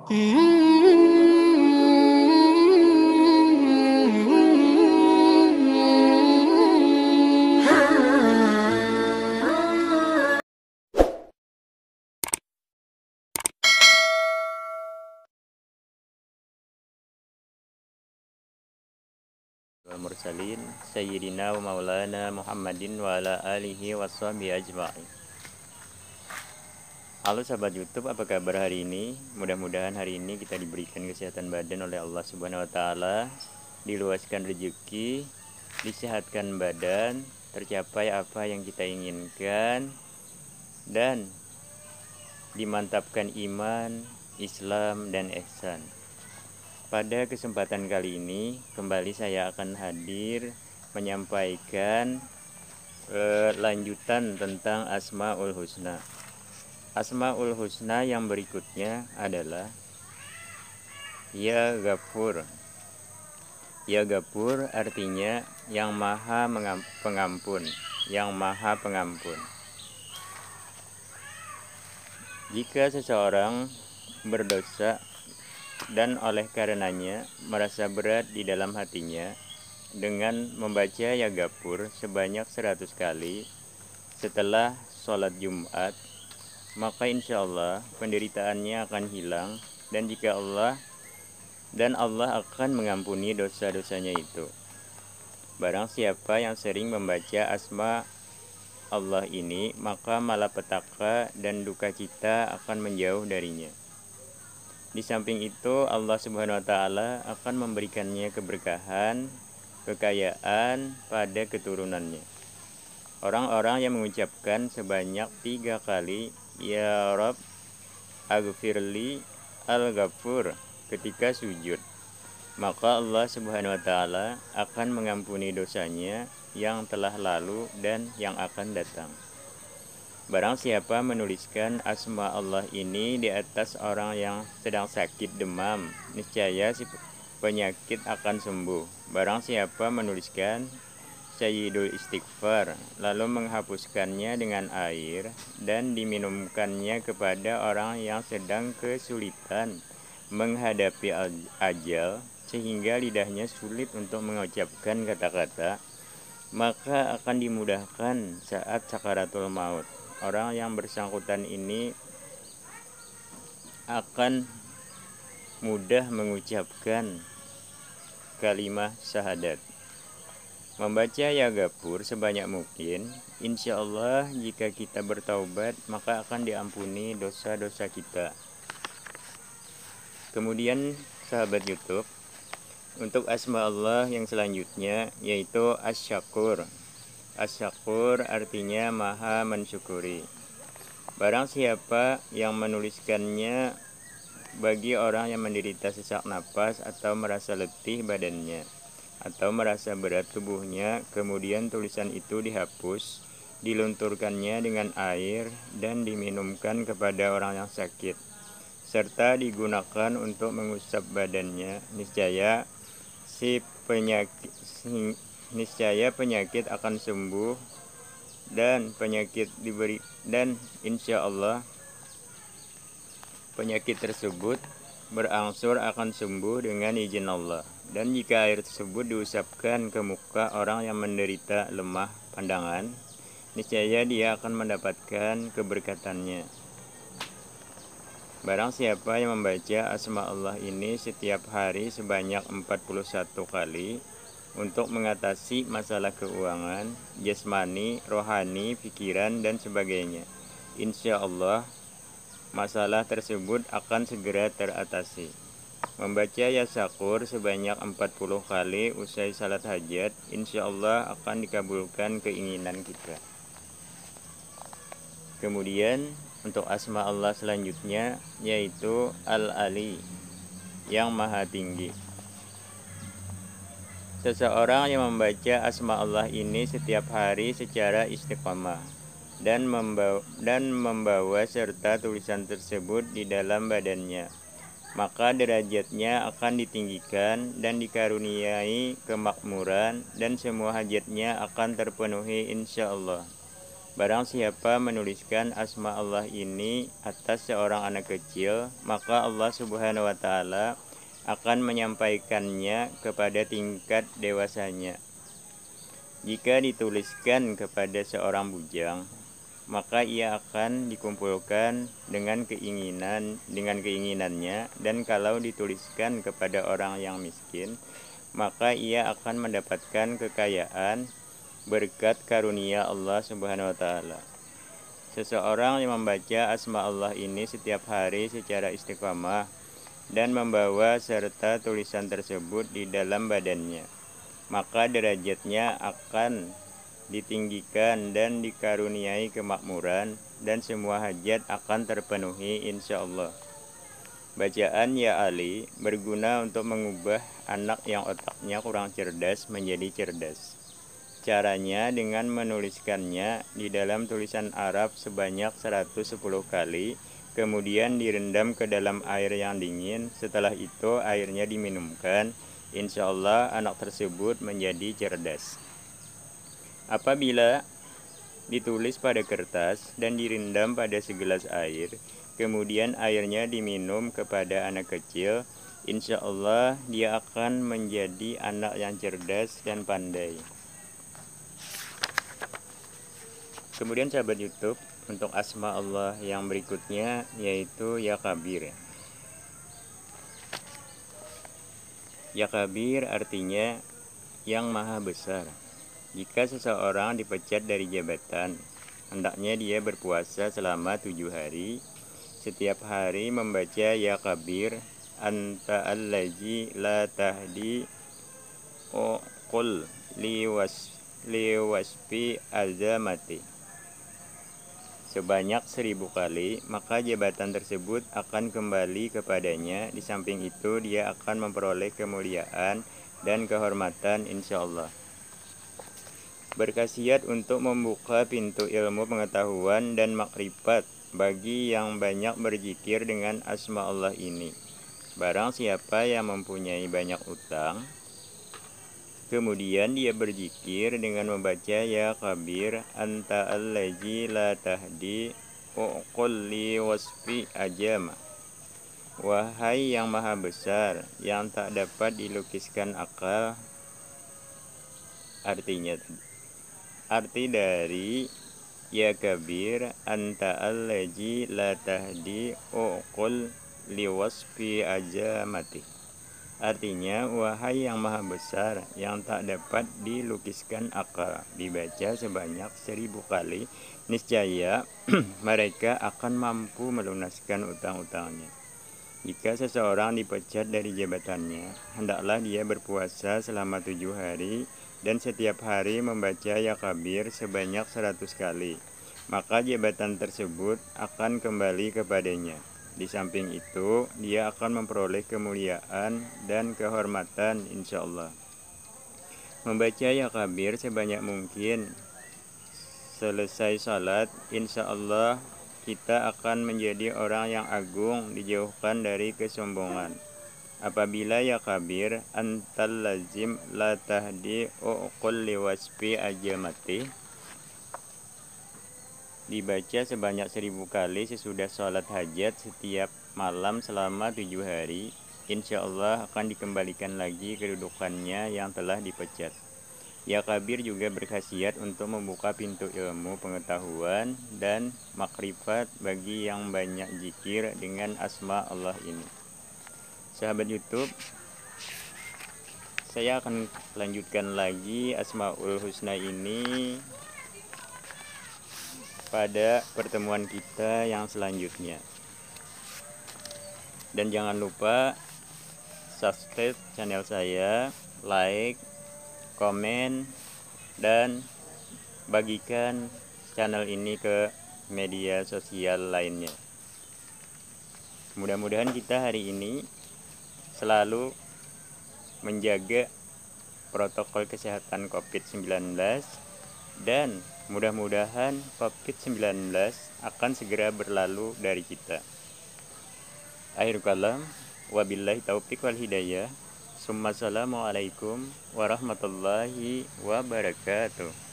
Mursalin Sayyidina wa Maulana Muhammadin wa ala alihi washabihi ajma'in. Halo sahabat YouTube, apa kabar hari ini? Mudah-mudahan hari ini kita diberikan kesehatan badan oleh Allah Subhanahu wa taala, diluaskan rezeki, disehatkan badan, tercapai apa yang kita inginkan, dan dimantapkan iman, Islam, dan ihsan. Pada kesempatan kali ini kembali saya akan hadir menyampaikan lanjutan tentang Asmaul Husna. Asmaul Husna yang berikutnya adalah Ya Ghafur. Ya Ghafur artinya yang maha pengampun, yang maha pengampun. Jika seseorang berdosa dan oleh karenanya merasa berat di dalam hatinya, dengan membaca Ya Ghafur sebanyak 100 kali setelah sholat Jumat, maka insya Allah penderitaannya akan hilang, dan Allah akan mengampuni dosa-dosanya itu. Barang siapa yang sering membaca asma Allah ini, maka malapetaka dan duka cita akan menjauh darinya. Di samping itu, Allah Subhanahu wa taala akan memberikannya keberkahan, kekayaan pada keturunannya. Orang-orang yang mengucapkan sebanyak 3 kali Ya Rabb Aghfirli Al-Ghafur ketika sujud, maka Allah Subhanahu wa taala akan mengampuni dosanya yang telah lalu dan yang akan datang. Barang siapa menuliskan asma Allah ini di atas orang yang sedang sakit demam, niscaya si penyakit akan sembuh. Barang siapa menuliskan Sayyidul Istighfar, lalu menghapuskannya dengan air dan diminumkannya kepada orang yang sedang kesulitan menghadapi ajal, sehingga lidahnya sulit untuk mengucapkan kata-kata, maka akan dimudahkan saat sakaratul maut. Orang yang bersangkutan ini akan mudah mengucapkan kalimat syahadat. Membaca Ya Ghafur sebanyak mungkin, insya Allah jika kita bertaubat maka akan diampuni dosa-dosa kita. Kemudian sahabat YouTube, untuk asma Allah yang selanjutnya yaitu Asy-Syakur. Asy-Syakur artinya maha mensyukuri. Barang siapa yang menuliskannya bagi orang yang menderita sesak napas atau merasa letih badannya atau merasa berat tubuhnya, kemudian tulisan itu dihapus, dilunturkannya dengan air dan diminumkan kepada orang yang sakit, serta digunakan untuk mengusap badannya, niscaya penyakit akan sembuh, dan insya Allah penyakit tersebut berangsur akan sembuh dengan izin Allah. Dan jika air tersebut diusapkan ke muka orang yang menderita lemah pandangan, niscaya dia akan mendapatkan keberkatannya. Barang siapa yang membaca asma Allah ini setiap hari sebanyak 41 kali untuk mengatasi masalah keuangan, jasmani, rohani, pikiran, dan sebagainya, insya Allah masalah tersebut akan segera teratasi. Membaca Ya Syakur sebanyak 40 kali usai salat hajat, insya Allah akan dikabulkan keinginan kita. Kemudian untuk asma Allah selanjutnya yaitu Al-Ali, yang maha tinggi. Seseorang yang membaca asma Allah ini setiap hari secara istiqamah dan membawa serta tulisan tersebut di dalam badannya, maka derajatnya akan ditinggikan dan dikaruniai kemakmuran, dan semua hajatnya akan terpenuhi insya Allah. Barang siapa menuliskan asma Allah ini atas seorang anak kecil, maka Allah Subhanahu wa Ta'ala akan menyampaikannya kepada tingkat dewasanya. Jika dituliskan kepada seorang bujang, maka ia akan dikumpulkan dengan keinginannya, dan kalau dituliskan kepada orang yang miskin, maka ia akan mendapatkan kekayaan berkat karunia Allah Subhanahu wa Ta'ala. Seseorang yang membaca asma Allah ini setiap hari secara istiqamah dan membawa serta tulisan tersebut di dalam badannya, maka derajatnya akan ditinggikan dan dikaruniai kemakmuran, dan semua hajat akan terpenuhi insya Allah. Bacaan Ya Ali berguna untuk mengubah anak yang otaknya kurang cerdas menjadi cerdas. Caranya dengan menuliskannya di dalam tulisan Arab sebanyak 110 kali, kemudian direndam ke dalam air yang dingin. Setelah itu airnya diminumkan. Insya Allah anak tersebut menjadi cerdas. Apabila ditulis pada kertas dan direndam pada segelas air, kemudian airnya diminum kepada anak kecil, insya Allah dia akan menjadi anak yang cerdas dan pandai. Kemudian sahabat YouTube, untuk asma Allah yang berikutnya yaitu Ya Kabir. Ya Kabir artinya yang maha besar. Jika seseorang dipecat dari jabatan, hendaknya dia berpuasa selama 7 hari. Setiap hari membaca Ya Kabir, anta allazi la tahdi qul liwasfi azamati sebanyak 1000 kali, maka jabatan tersebut akan kembali kepadanya. Di samping itu dia akan memperoleh kemuliaan dan kehormatan insya Allah. Berkhasiat untuk membuka pintu ilmu pengetahuan dan makrifat bagi yang banyak berzikir dengan asma Allah ini. Barang siapa yang mempunyai banyak utang, kemudian dia berzikir dengan membaca Ya Kabir, anta allazi la tahdi qul li wasfi ajama. Wahai yang maha besar, yang tak dapat dilukiskan akal. Arti dari Ya Kabir, anta allazi la tahdi qul li wasfi ajamati. Artinya, wahai yang maha besar, yang tak dapat dilukiskan akal, dibaca sebanyak 1000 kali, niscaya mereka akan mampu melunaskan utang-utangnya. Jika seseorang dipecat dari jabatannya, hendaklah dia berpuasa selama 7 hari, dan setiap hari membaca Ya Kabir sebanyak 100 kali, maka jabatan tersebut akan kembali kepadanya. Di samping itu, dia akan memperoleh kemuliaan dan kehormatan insya Allah. Membaca Ya Kabir sebanyak mungkin selesai salat, insya Allah kita akan menjadi orang yang agung, dijauhkan dari kesombongan. Apabila Ya Kabir, antal lazim la tahdi uqul liwasfi ajamati dibaca sebanyak 1000 kali sesudah sholat hajat setiap malam selama 7 hari, insya Allah akan dikembalikan lagi kedudukannya yang telah dipecat. Ya Kabir juga berkhasiat untuk membuka pintu ilmu pengetahuan dan makrifat bagi yang banyak zikir dengan asma Allah ini. Sahabat YouTube, saya akan lanjutkan lagi Asmaul Husna ini pada pertemuan kita yang selanjutnya. Dan jangan lupa subscribe channel saya, like, komen, dan bagikan channel ini ke media sosial lainnya. Mudah-mudahan kita hari ini selalu menjaga protokol kesehatan COVID-19, dan mudah-mudahan COVID-19 akan segera berlalu dari kita. Akhir kalam, wabillahi taufiq wal hidayah. Assalamualaikum warahmatullahi wabarakatuh.